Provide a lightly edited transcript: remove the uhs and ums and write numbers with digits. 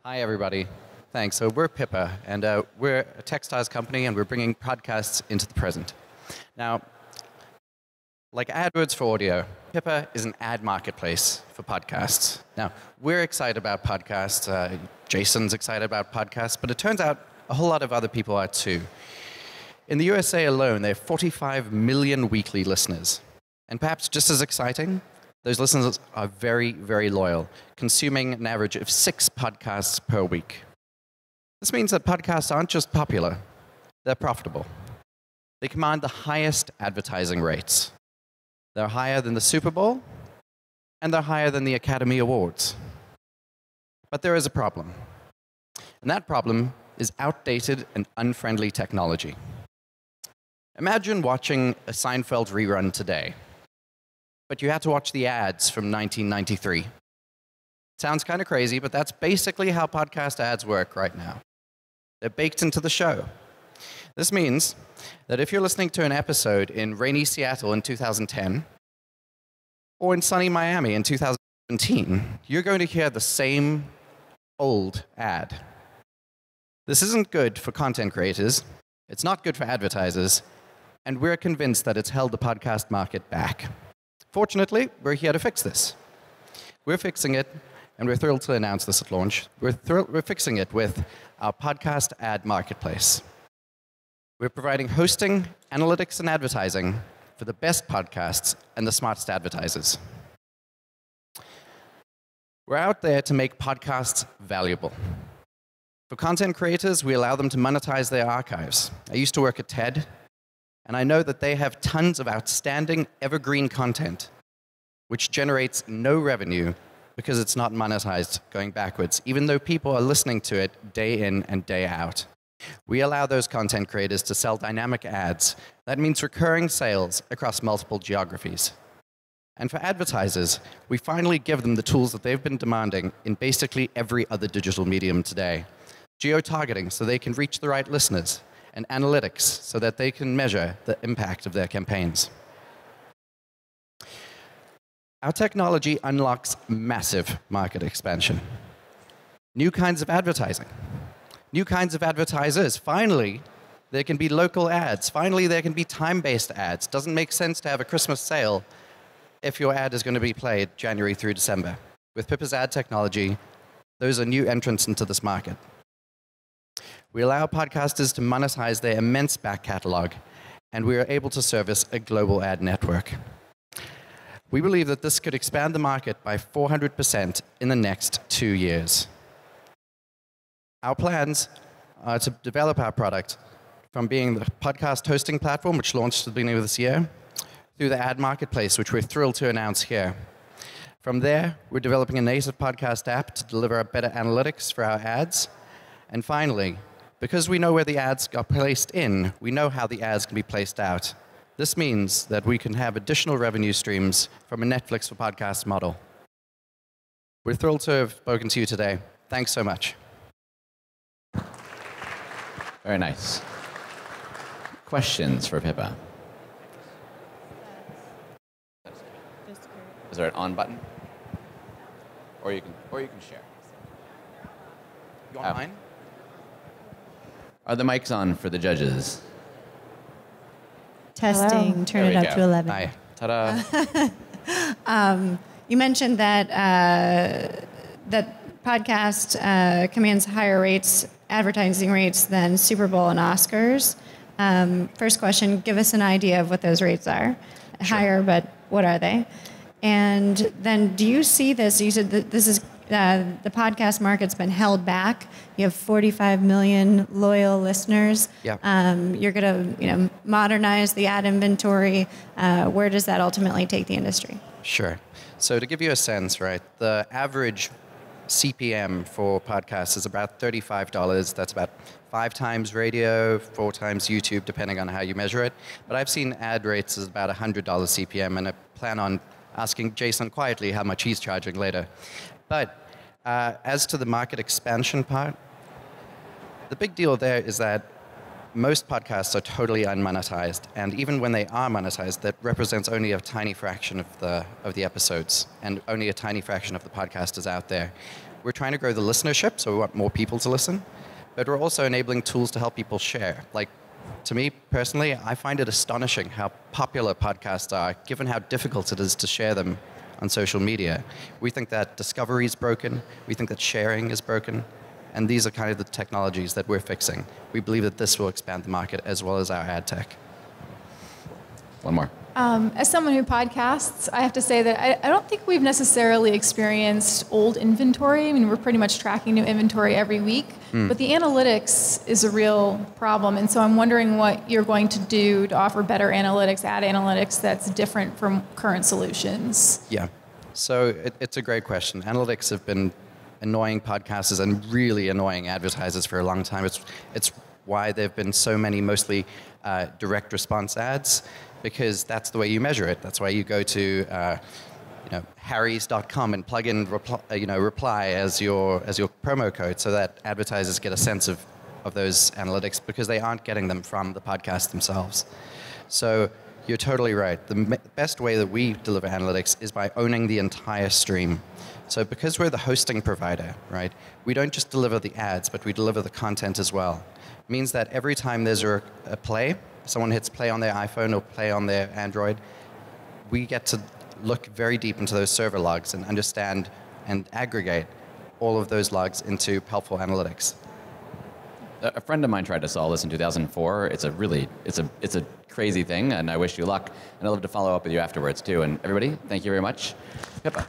Hi, everybody. Thanks. So we're Pippa, and we're a textiles company, and we're bringing podcasts into the present. Now, like AdWords for audio, Pippa is an ad marketplace for podcasts. Now, we're excited about podcasts. Jason's excited about podcasts, but it turns out a whole lot of other people are too. In the USA alone, there are 45 million weekly listeners. And perhaps just as exciting, those listeners are very, very loyal, consuming an average of 6 podcasts per week. This means that podcasts aren't just popular, they're profitable. They command the highest advertising rates. They're higher than the Super Bowl, and they're higher than the Academy Awards. But there is a problem. And that problem is outdated and unfriendly technology. Imagine watching a Seinfeld rerun today, but you had to watch the ads from 1993. Sounds kind of crazy, but that's basically how podcast ads work right now. They're baked into the show. This means that if you're listening to an episode in rainy Seattle in 2010, or in sunny Miami in 2017, you're going to hear the same old ad. This isn't good for content creators, it's not good for advertisers, and we're convinced that it's held the podcast market back. Fortunately, we're here to fix this. We're fixing it, and we're thrilled to announce this at launch. We're fixing it with our podcast ad marketplace. We're providing hosting, analytics, and advertising for the best podcasts and the smartest advertisers. We're out there to make podcasts valuable. For content creators, we allow them to monetize their archives. I used to work at TED, and I know that they have tons of outstanding evergreen content, which generates no revenue because it's not monetized going backwards, even though people are listening to it day in and day out. We allow those content creators to sell dynamic ads. That means recurring sales across multiple geographies. And for advertisers, we finally give them the tools that they've been demanding in basically every other digital medium today. Geo-targeting so they can reach the right listeners, and analytics so that they can measure the impact of their campaigns. Our technology unlocks massive market expansion. New kinds of advertising. New kinds of advertisers. Finally, there can be local ads. Finally, there can be time-based ads. Doesn't make sense to have a Christmas sale if your ad is going to be played January through December. With Pippa's ad technology, those are new entrants into this market. We allow podcasters to monetize their immense back catalog, and we are able to service a global ad network. We believe that this could expand the market by 400% in the next 2 years. Our plans are to develop our product from being the podcast hosting platform, which launched at the beginning of this year, through the ad marketplace, which we're thrilled to announce here. From there, we're developing a native podcast app to deliver better analytics for our ads. And finally, because we know where the ads are placed in, we know how the ads can be placed out. This means that we can have additional revenue streams from a Netflix for podcasts model. We're thrilled to have spoken to you today. Thanks so much. Very nice. Questions for Pippa? Is there an on button? Or you can share. You want mine? Are the mics on for the judges? Testing, Hello. turn it up to 11. Hi. Ta-da. You mentioned that that podcast commands higher rates, advertising rates than Super Bowl and Oscars. First question, give us an idea of what those rates are. Sure. Higher, but what are they? And then do you see this? You said that this is the podcast market's been held back. You have 45 million loyal listeners. Yeah. You're going to modernize the ad inventory. Where does that ultimately take the industry? Sure. So to give you a sense, right, the average CPM for podcasts is about $35. That's about 5 times radio, 4 times YouTube, depending on how you measure it. But I've seen ad rates as about $100 CPM, and I plan on asking Jason quietly how much he's charging later. But as to the market expansion part, the big deal there is that most podcasts are totally unmonetized, and even when they are monetized, that represents only a tiny fraction of the episodes, and only a tiny fraction of the podcasters out there. we're trying to grow the listenership, so we want more people to listen, but we're also enabling tools to help people share. Like, to me personally, I find it astonishing how popular podcasts are, given how difficult it is to share them on social media. We think that discovery is broken, we think that sharing is broken, and these are kind of the technologies that we're fixing. We believe that this will expand the market as well as our ad tech. One more. As someone who podcasts, I have to say that I don't think we've necessarily experienced old inventory. I mean, we're pretty much tracking new inventory every week, but the analytics is a real problem. And so I'm wondering what you're going to do to offer better analytics, ad analytics, that's different from current solutions. Yeah, so it's a great question. Analytics have been annoying podcasters and really annoying advertisers for a long time. It's why there have been so many mostly direct response ads, because that's the way you measure it. That's why you go to harrys.com and plug in reply as your promo code, so that advertisers get a sense of those analytics, because they aren't getting them from the podcast themselves. So you're totally right. The best way that we deliver analytics is by owning the entire stream. So because we're the hosting provider, right, we don't just deliver the ads, but we deliver the content as well. It means that every time there's a play, someone hits play on their iPhone or play on their Android, we get to look very deep into those server logs and understand and aggregate all of those logs into helpful analytics. A friend of mine tried to solve this in 2004. It's a crazy thing, and I wish you luck. And I'd love to follow up with you afterwards too. And everybody, thank you very much. Pippa.